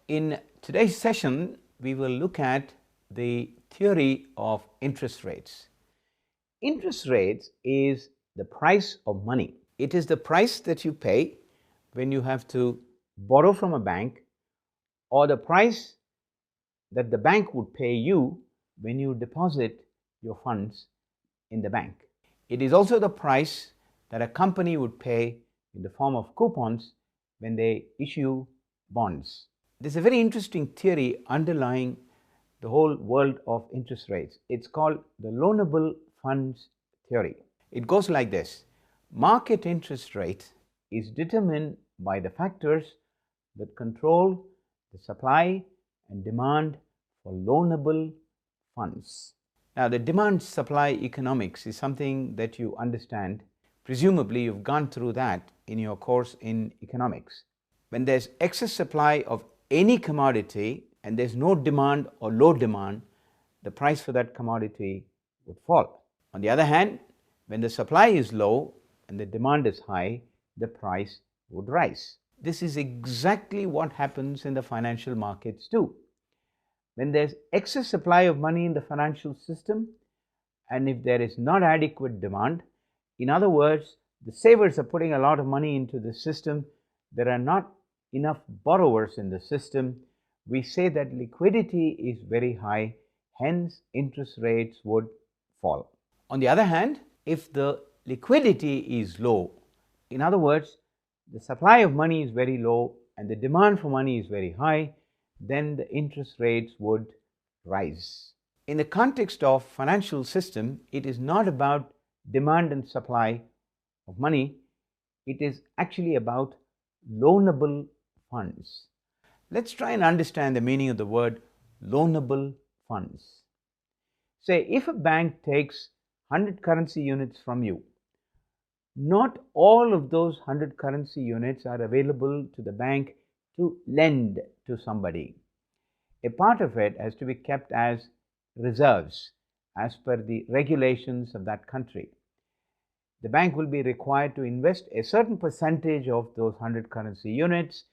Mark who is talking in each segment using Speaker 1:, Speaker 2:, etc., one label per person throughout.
Speaker 1: In today's session, we will look at the theory of interest rates. Interest rates is the price of money. It is the price that you pay when you have to borrow from a bank, or the price that the bank would pay you when you deposit your funds in the bank. It is also the price that a company would pay in the form of coupons when they issue bonds. There's a very interesting theory underlying the whole world of interest rates. It's called the loanable funds theory. It goes like this: market interest rate is determined by the factors that control the supply and demand for loanable funds. Now, the demand-supply economics is something that you understand. Presumably, you've gone through that in your course in economics. When there's excess supply of any commodity and there's no demand or low demand, the price for that commodity would fall. On the other hand, when the supply is low and the demand is high, the price would rise. This is exactly what happens in the financial markets too. When there's excess supply of money in the financial system, and if there is not adequate demand, in other words, the savers are putting a lot of money into the system, there are not enough borrowers in the system, we say that liquidity is very high, hence interest rates would fall. On the other hand, if the liquidity is low, in other words, the supply of money is very low and the demand for money is very high, then the interest rates would rise. In the context of financial system, it is not about demand and supply of money, it is actually about loanable funds. Let's try and understand the meaning of the word loanable funds. Say, if a bank takes 100 currency units from you, not all of those 100 currency units are available to the bank to lend to somebody. A part of it has to be kept as reserves as per the regulations of that country. The bank will be required to invest a certain percentage of those 100 currency units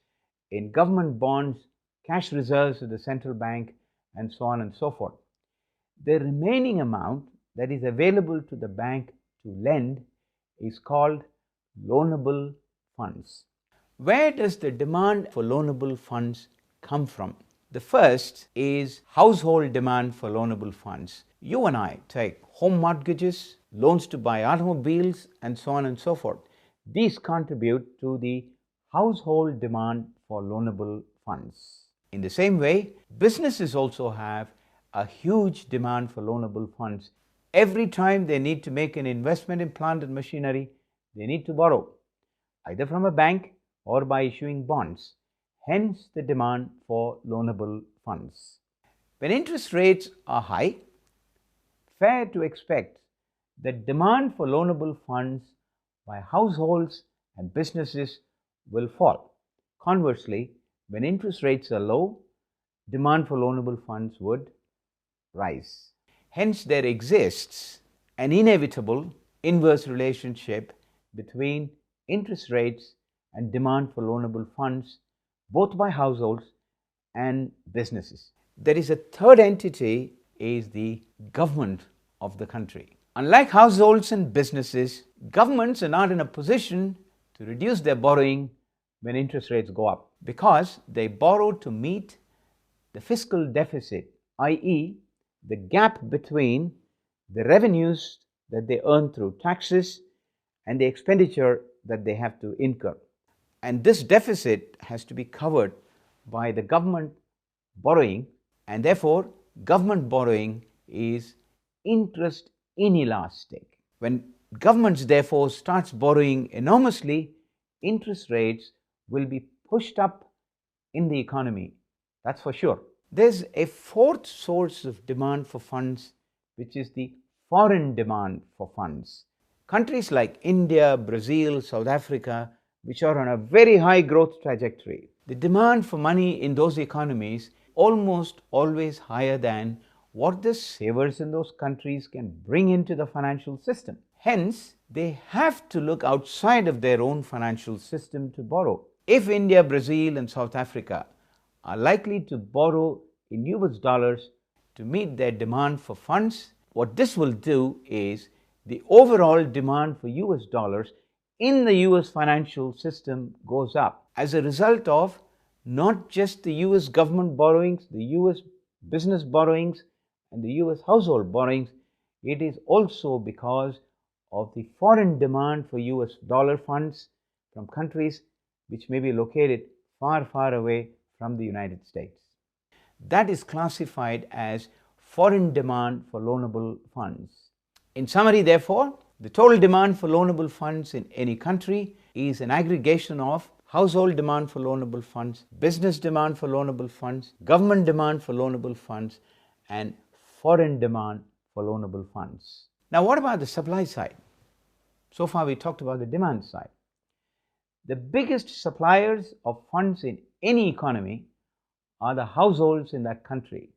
Speaker 1: in government bonds, cash reserves of the central bank, and so on and so forth. The remaining amount that is available to the bank to lend is called loanable funds. Where does the demand for loanable funds come from? The first is household demand for loanable funds. You and I take home mortgages, loans to buy automobiles, and so on and so forth. These contribute to the household demand for loanable funds. In the same way, businesses also have a huge demand for loanable funds. Every time they need to make an investment in plant and machinery, they need to borrow, either from a bank or by issuing bonds. Hence the demand for loanable funds. When interest rates are high, fair to expect that demand for loanable funds by households and businesses will fall. Conversely, when interest rates are low, demand for loanable funds would rise. Hence, there exists an inevitable inverse relationship between interest rates and demand for loanable funds, both by households and businesses. There is a third entity, is the government of the country. Unlike households and businesses, governments are not in a position to reduce their borrowing when interest rates go up, because they borrow to meet the fiscal deficit, i.e., the gap between the revenues that they earn through taxes and the expenditure that they have to incur. And this deficit has to be covered by the government borrowing, and therefore government borrowing is interest inelastic. When governments therefore starts borrowing enormously, interest rates will be pushed up in the economy, that's for sure. There's a fourth source of demand for funds, which is the foreign demand for funds. Countries like India, Brazil, South Africa, which are on a very high growth trajectory, the demand for money in those economies almost always higher than what the savers in those countries can bring into the financial system. Hence, they have to look outside of their own financial system to borrow. If India, Brazil, and South Africa are likely to borrow in US dollars to meet their demand for funds. What this will do is the overall demand for US dollars in the US financial system goes up as a result of not just the US government borrowings, the US business borrowings, and the US household borrowings. It is also because of the foreign demand for US dollar funds from countries which may be located far, far away from the United States. That is classified as foreign demand for loanable funds. In summary, therefore, the total demand for loanable funds in any country is an aggregation of household demand for loanable funds, business demand for loanable funds, government demand for loanable funds, and foreign demand for loanable funds. Now, what about the supply side? So far, we talked about the demand side. The biggest suppliers of funds in any economy are the households in that country.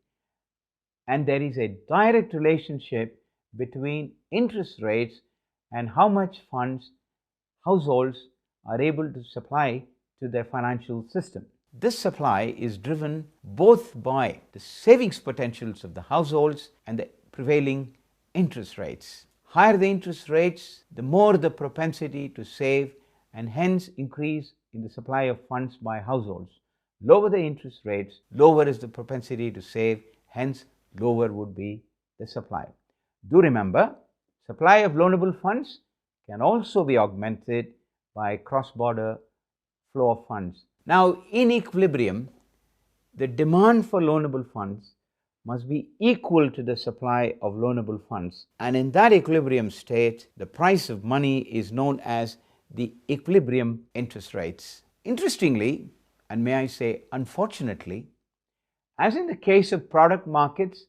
Speaker 1: And there is a direct relationship between interest rates and how much funds households are able to supply to their financial system. This supply is driven both by the savings potentials of the households and the prevailing interest rates. Higher the interest rates, the more the propensity to save and hence increase in the supply of funds by households. Lower the interest rates, lower is the propensity to save, hence lower would be the supply. Do remember, supply of loanable funds can also be augmented by cross-border flow of funds. Now, in equilibrium, the demand for loanable funds must be equal to the supply of loanable funds. And in that equilibrium state, the price of money is known as the equilibrium interest rates. Interestingly, and may I say unfortunately, as in the case of product markets,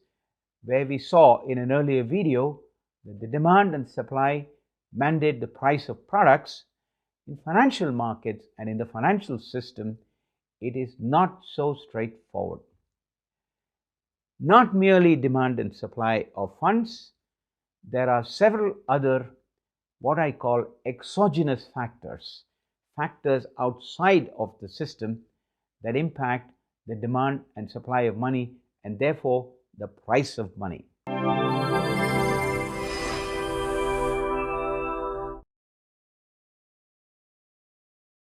Speaker 1: where we saw in an earlier video that the demand and supply mandate the price of products, in financial markets and in the financial system, it is not so straightforward. Not merely demand and supply of funds, there are several other what I call exogenous factors, factors outside of the system that impact the demand and supply of money and therefore the price of money.